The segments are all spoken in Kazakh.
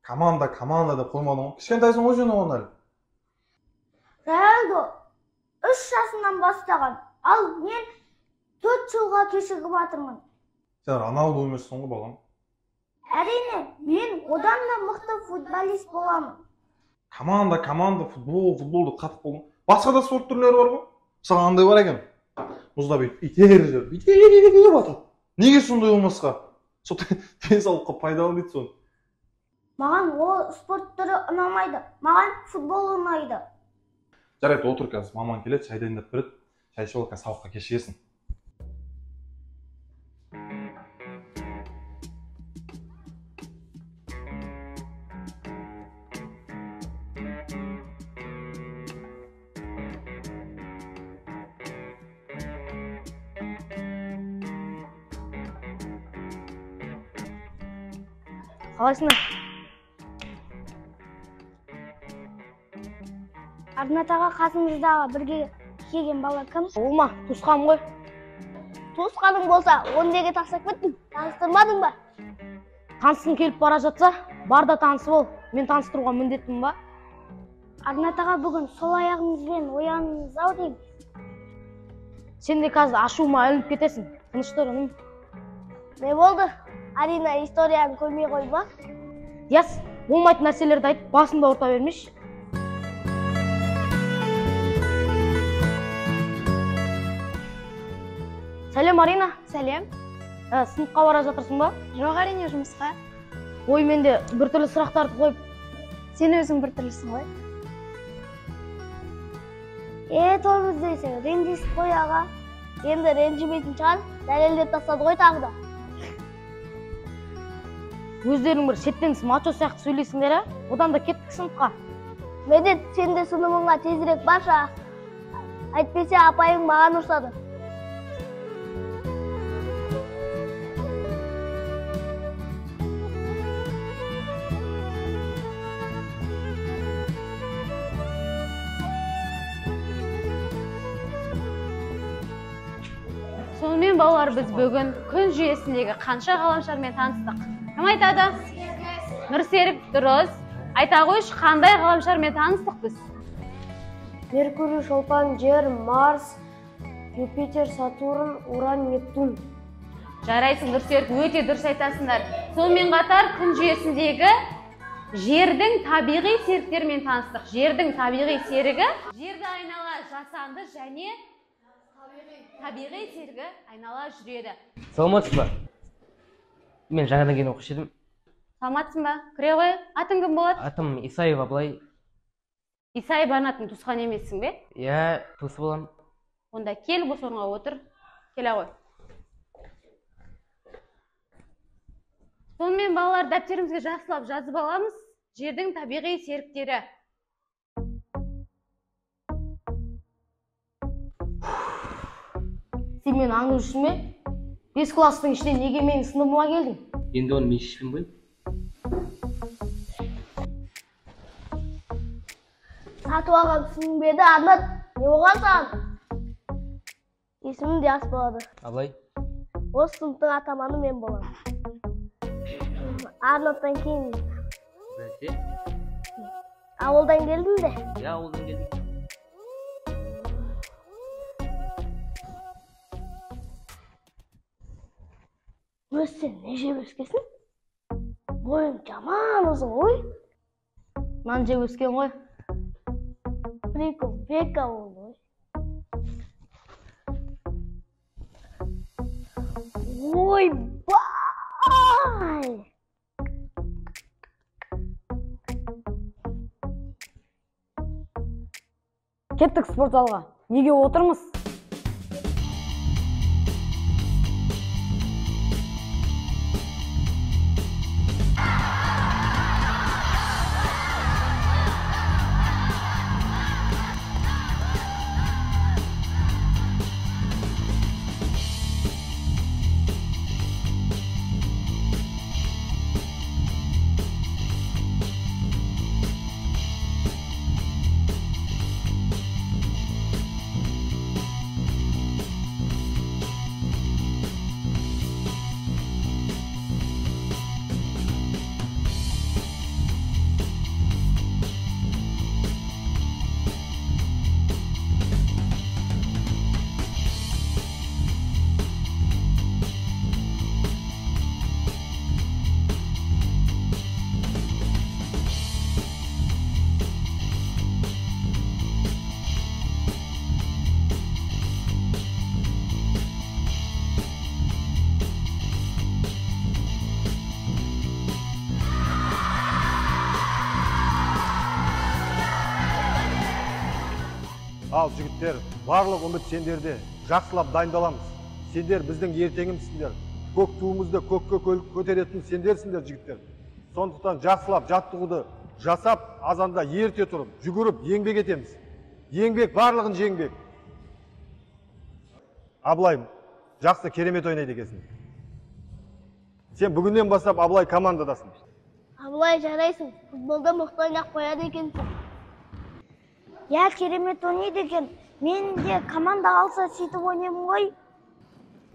Команда деп қоймадың ғой. Кішкентайсың ғой сен оған әлі. Ronaldo 3 жасынан бастаған. Ал мен 4 жылға кешігіп жатырмын. Сен Роналду емессің ғой балам. Әрине, мен одан да мықты футболист боламын. Команда, футболды қатып болдың. Басқа да спорт түрлері бар ғой. Саған андай бар екен. Мұзда бүйтіп итер жүріп, итер батыр. Неге сондай болмасқа? Сол денсаулыққа пайдалы дейді соны. Маған ол спорт түрі ұнамайды. Маған футбол ұнайды. Жарайды, отыр қазір. Маман келеді, шай дайындап береді. Шай ішіп алып, сабаққа кешігесің. Қалайсыңдар? Арнатаға қасыңыздағы бірге келген бала кім? Ол ма? Туысқаным ғой. Туысқаның болса, оны неге тастап кеттің? Таныстырмадың ба? Танысқың келіп бара жатса, бар да танысы бол. Мен таныстыруға міндеттімін ба? Арнатаға бүгін сол аяғыңызбен ояныңыз-ау деймін. Сен де қазір ашуыма ілініп кетесің. Тыныш тұр, інім. Не болды? Арина историяны көрмей қойма. Яс, болмайтын нәрселерді айтып, басымды ауырта бермеші. Сәлем, Арина. Сәлем. Сыныпқа бара жатырсың ба? Жоқ, әрине жұмысқа. Ой, менде біртүрлі сұрақтарды қойып. Сен өзің біртүрлісің ғой. Торымыз дейсің, ренжісіп қой аға. Енді ренжімейтін шығар, дәлелдеп тастады ғой тағы да. Өздерің бір шеттенсіз мачо сияқты сөйлейсіңдер, одан да кеттік сыныпқа. Медет, сен де сыныбыңа тезірек барша. Әйтпесе апайың маған ұрсады. Сонымен балалар, біз бүгін күн жүйесіндегі қанша ғаламшармен таныстық. Кім айтады? Нұрсерік, дұрыс. Айта қойшы, қандай ғаламшармен таныстық біз? Меркурий, Шолпан, Жер, Марс, Юпитер, Сатурн, Уран, Нептун. Жарайсың, Нұрсерік, өте дұрыс айтасыңдар. Сонымен қатар күн жүйесіндегі жердің табиғи серіктермен таныстық. Жердің табиғи серігі жерді айнала жасанды және табиғи серігі айнала жүреді. Саламатсыз ба? Мен жаңадан келген оқушы едім. Саламатсың ба? Кіре ғой. Атың кім болады? Атым Исаев Абылай. Исаев Арнаттың туысқан емессің бе? Иә, туысы боламын. Онда кел, бос орынға отыр. Келе ғой. Сонымен балалар, дәптерімізге жақсылап жазып аламыз. Жердің табиғи серіктері. Сен мені аңдып жүрсің бе? 5 класстың ішінен неге менің сыныбыма келдің? Енді оны мен шешпеймін ғой. Сатып алған түсінбеді, Арнат. Не болған саған? Есімім Диас болады. Абылай. Осы сыныптың атаманы мен боламын. Арнаттан кейін. Бәсе? Ауылдан келдің бе? Иә, ауылдан келдім. Сен не жеп өскесің? Бойың жаман ұзын ғой. Нан жеп өскен ғой. Прикол, бека болды ғой. Ой, бай! Кеттік спорт залға. Неге отырмыз? Ал жігіттер, барлық үміт сендерде. Жақсылап дайындаламыз. Сендер біздің ертеңімізсіңдер. Көк туымызды көкке көтеретін сендерсіңдер, жігіттер. Сондықтан жақсылап жаттығуды жасап, азанда ерте тұрып, жүгіріп, еңбек етеміз. Еңбек, барлығын жеңбек. Абылай, жақсы керемет ойнайды екенсің. Сен бүгіннен бастап Абылай командадасың. Абылай, жарайсың. Футболда мықты ойнап қояды екенсің. Я керемет ойнайды екен. Мен де команда алса сөйтіп ойнаймын ғой.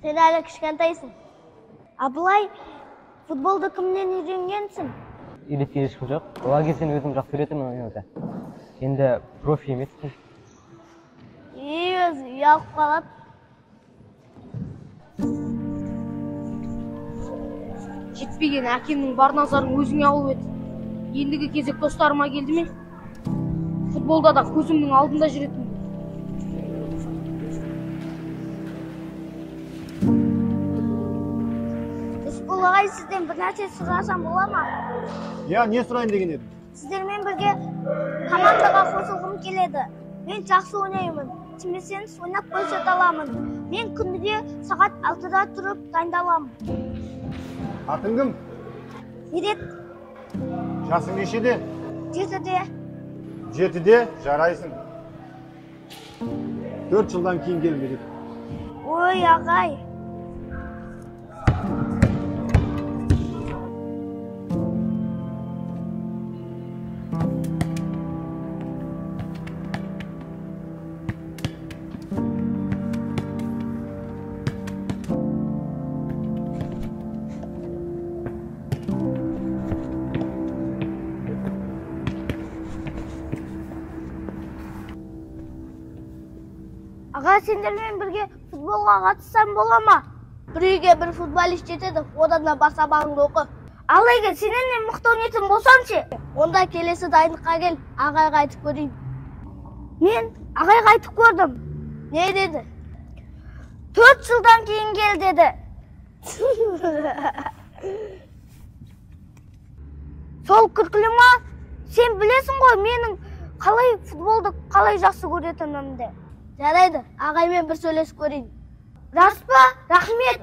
Сен әлі кішкентайсың. Абылай, футболды кімнен үйренгенсің? Үйреткен ешкім жоқ. Оған сен өзім жақсы үйретемін ойнауды. Енді профи емеспін. Өзі ұялып қалады. Жетпеген әкемнің бар назарын өзіңе алып еді. Ендігі кезек достарыма келді ме? Футболда да көзімнің алдында жүретін. Рысқұл ағай, сізден бір нәрсе сұрасам бола ма? Я, не сұрайын деген едім? Сіздермен бірге командаға қосылғым келеді. Мен жақсы ойнаймын. Тимесеңіз ойнап көрсете аламын. Мен күніге сағат 6-да тұрып дайындаламын. Атың кім? Ерет, Жасың нешеде? 7-де. 7-де жарайсың. 4 жылдан кейін келмеді. Ой, ағай. Аға, сендермен бірге футболға қатыссам бола ма? Бір үйге бір футболист жетеді, одан да бар сабағыңды оқы. Ал егер сенен мықты ойнайтын болсам ше? Онда келесі дайындыққа кел, ағайға айтып көрейін. Мен ағайға айтып көрдім. Не деді? 4 жылдан кейін кел деді. Сол күлкілі ма? Сен білесің ғой, менің қалай футболды қалай жақсы көретінімді. Жарайды, ағаймен бір сөйлесіп көрейін. Рас па? Рахмет.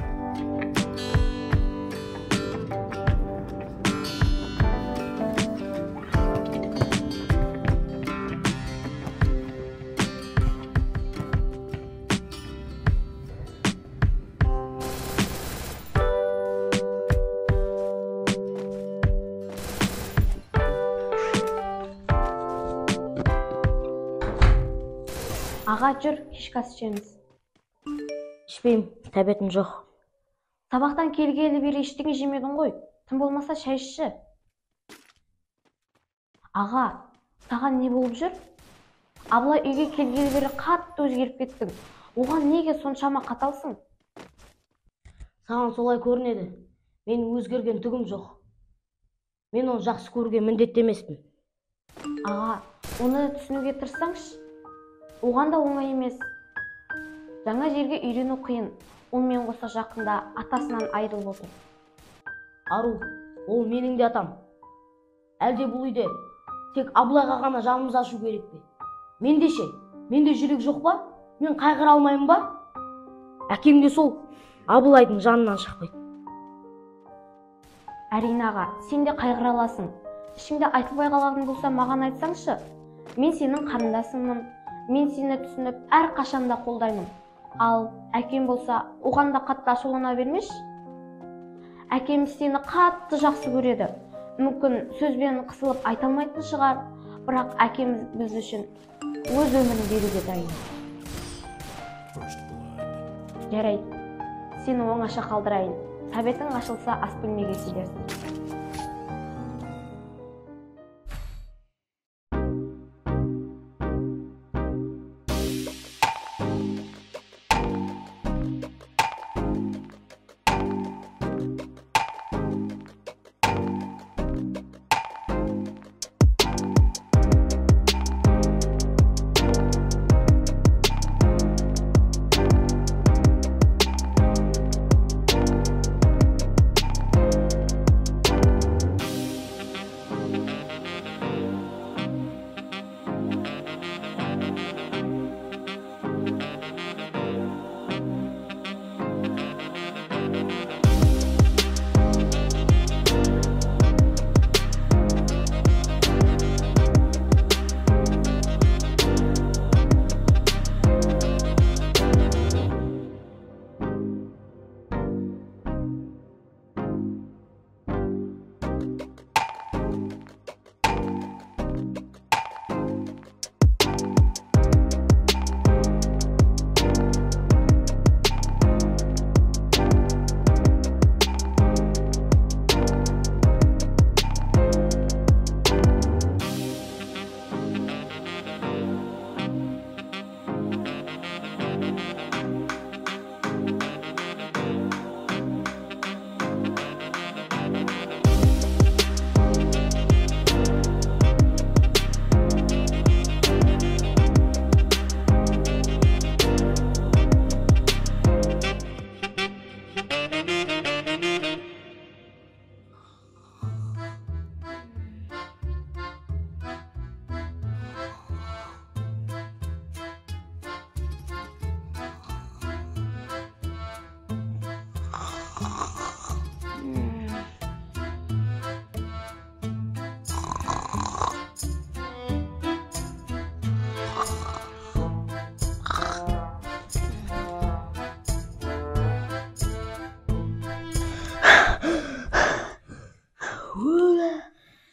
Аға, жүр, кешкі ас ішеміз. Ішпеймін, тәбетім жоқ. Сабақтан келгелі бері ештеңе жемедің ғой. Тым болмаса шай ішші. Аға, саған не болып жүр? Абылай үйге келгелі бері қатты өзгеріп кеттің. Оған неге соншама қаталсың? Саған солай көрінеді. Мен өзгерген түгім жоқ. Мен оны жақсы көруге міндетті емеспін. Аға, оны түсінуге тырыссаңшы. Оған да оңай емес. Жаңа жерге үйрену қиын. Онымен қоса жақында атасынан айырылып отыр. Ару, ол менің де атам. Әлде бұл үйде тек Абылайға ғана жанымыз ашу керек пе? Менде ше, менде жүрек жоқ па? Мен қайғыра алмаймын ба? Әкем де сол Абылайдың жанынан шықпайды. Әрине аға, сен де қайғыра аласың. Ішіңде айтылмай қалғаның болса маған айтсаңшы. Мен сенің қарындасымын. Мен сені түсініп, әр қашанда қолдаймын. Ал әкем болса, оған да қатты ашулана бермеш. Әкем сені қатты жақсы көреді. Мүмкін сөзбен қысылып айта алмайтын шығар, бірақ әкем біз үшін өз өмірін беруге дайын. Жарайды, сені оңаша қалдырайын. Тәбетің ашылса ас бөлмеге келерсің.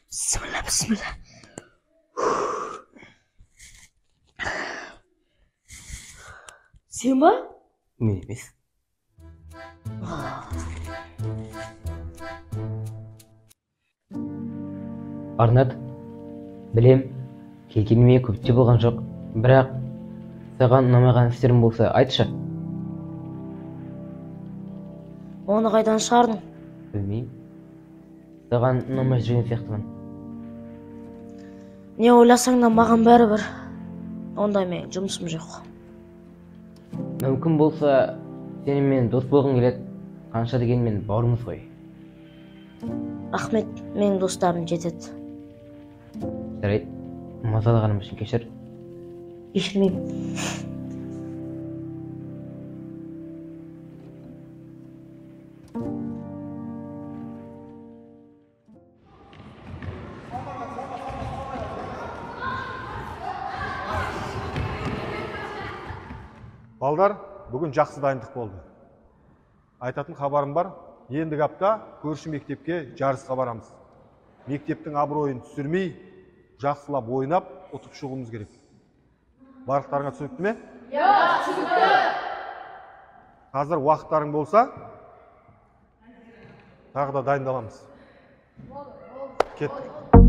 Bismillah, bismillah. Sen ba? Men emas. Арнат, білем, келгеніме көпте болған жоқ, бірақ саған ұнамаған істерім болса, айтшы. Оны қайдан шығардың? Білмеймін. Саған ұнамай жүрген сияқтымын. Не ойласаң да маған бәрібір. Онда мен жұмысым жоқ. Мүмкін болса, сенімен дос болғың келеді, қанша дегенмен бауырымыз ғой. Рахмет, менің достарым жетеді. Жарайды, мазалағаным үшін кешір. Кешірмеймін. Балдар, бүгін жақсы дайындық болды. Айтатын хабарым бар, ендігі апта көрші мектепке жарысқа барамыз. Мектептің абыройын түсірмей, жақсылап ойнап, ұтып шығуымыз керек. Барлықтарыңа түсінікті ме? Түсінікті. Қазір уақыттарың болса, тағы да дайындаламыз. Кеттік.